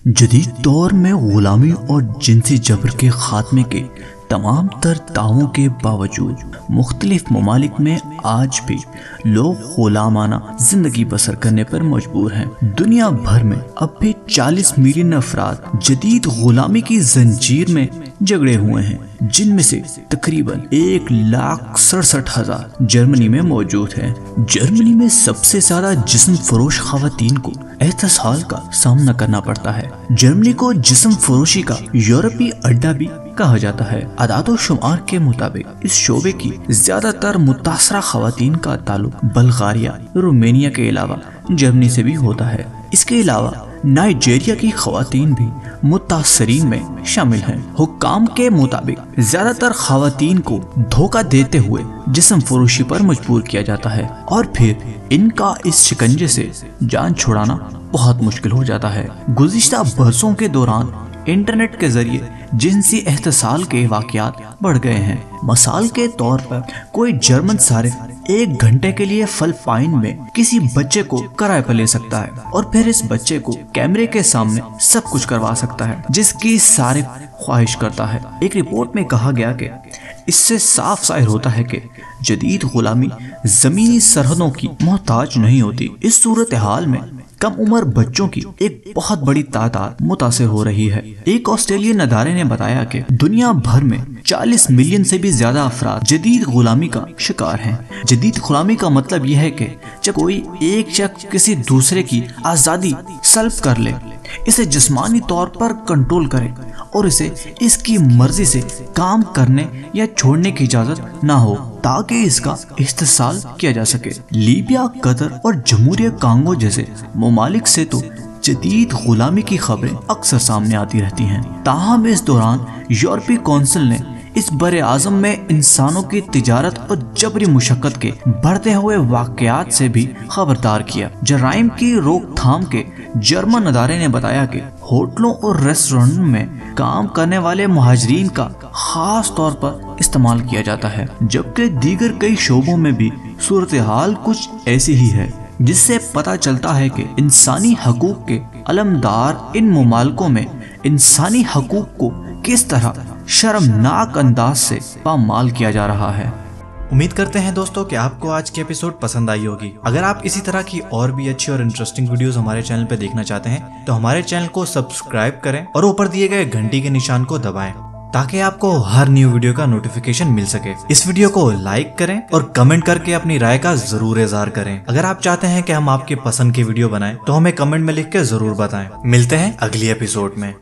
जदीद दौर में गुलामी और जिनसी जबर के खात्मे के तमाम तर दावों के बावजूद मुख्तलिफ ममालिक में आज भी लोग गुलामाना जिंदगी बसर करने पर मजबूर हैं। दुनिया भर में अब भी 40 मिलियन अफराद जदीद गुलामी की जंजीर में जकड़े हुए हैं, जिनमें से तकरीबन 1,67,000 जर्मनी में मौजूद हैं। जर्मनी में सबसे ज्यादा जिस्म फरोश खवातीन को एहतसाल का सामना करना पड़ता है। जर्मनी को जिस्म फरोशी का यूरोपीय अड्डा भी कहा जाता है। अदादो शुमार के मुताबिक इस शोबे की ज्यादातर मुतासरा खवातीन का ताल्लुक बल्गारिया, रोमेनिया के अलावा जर्मनी से भी होता है। इसके अलावा नाइजीरिया की खवातीन भी मुतासरीन में शामिल हैं। हुक्काम के मुताबिक ज्यादातर खवातीन को धोखा देते हुए जिस्म फरोशी पर मजबूर किया जाता है और फिर इनका इस शिकंजे से जान छुड़ाना बहुत मुश्किल हो जाता है। गुज़िश्ता बरसों के दौरान इंटरनेट के जरिए जिनसी एहतसाल के वाक़यात बढ़ गए हैं। मिसाल के तौर पर कोई जर्मन सारिफ 1 घंटे के लिए फिलिपाइन में किसी बच्चे को किराए पर ले सकता है और फिर इस बच्चे को कैमरे के सामने सब कुछ करवा सकता है जिसकी सारिफ ख्वाहिश करता है। एक रिपोर्ट में कहा गया कि इससे साफ जाहिर होता है कि जदीद गुलामी जमीनी सरहदों की मोहताज नहीं होती। इस सूरत हाल में कम उम्र बच्चों की एक बहुत बड़ी तादाद मुतासिर हो रही है। एक ऑस्ट्रेलियन अदारे ने बताया कि दुनिया भर में 40 मिलियन से भी ज्यादा अफराद जदीद गुलामी का शिकार हैं। जदीद गुलामी का मतलब यह है कि जब कोई एक शख्स किसी दूसरे की आज़ादी सल्ब कर ले, इसे जिस्मानी तौर पर कंट्रोल करे और इसे इसकी मर्जी से काम करने या छोड़ने की इजाजत ना हो ताकि इसका इस्तेसाल किया जा सके। लीबिया, कतर और जमहूरिया कांगो जैसे ममालिक से तो जदीद गुलामी की खबरें अक्सर सामने आती रहती हैं। ताहम इस दौरान यूरोपीय कौंसिल ने इस बरे आज़म में इंसानों की तिजारत और जबरी मुशक्कत के बढ़ते हुए वाक़यात से भी खबरदार किया। जराइम की रोकथाम के जर्मन अदारे ने बताया कि होटलों और रेस्टोरेंट में काम करने वाले मुहाजिरीन का खास तौर पर इस्तेमाल किया जाता है, जबकि दीगर कई शोबों में भी सूरत हाल कुछ ऐसी ही है, जिससे पता चलता है कि इंसानी हकूक के अलमदार इन ममालिकों में इंसानी हकूक को किस तरह शर्मनाक अंदाज से पामाल किया जा रहा है। उम्मीद करते हैं दोस्तों कि आपको आज की एपिसोड पसंद आई होगी। अगर आप इसी तरह की और भी अच्छी और इंटरेस्टिंग वीडियोस हमारे चैनल पे देखना चाहते हैं तो हमारे चैनल को सब्सक्राइब करें और ऊपर दिए गए घंटी के निशान को दबाएं ताकि आपको हर न्यू वीडियो का नोटिफिकेशन मिल सके। इस वीडियो को लाइक करें और कमेंट करके अपनी राय का जरूर इज़हार करें। अगर आप चाहते हैं कि हम आपके पसंद की वीडियो बनाएं तो हमें कमेंट में लिख के जरूर बताएं। मिलते हैं अगली एपिसोड में।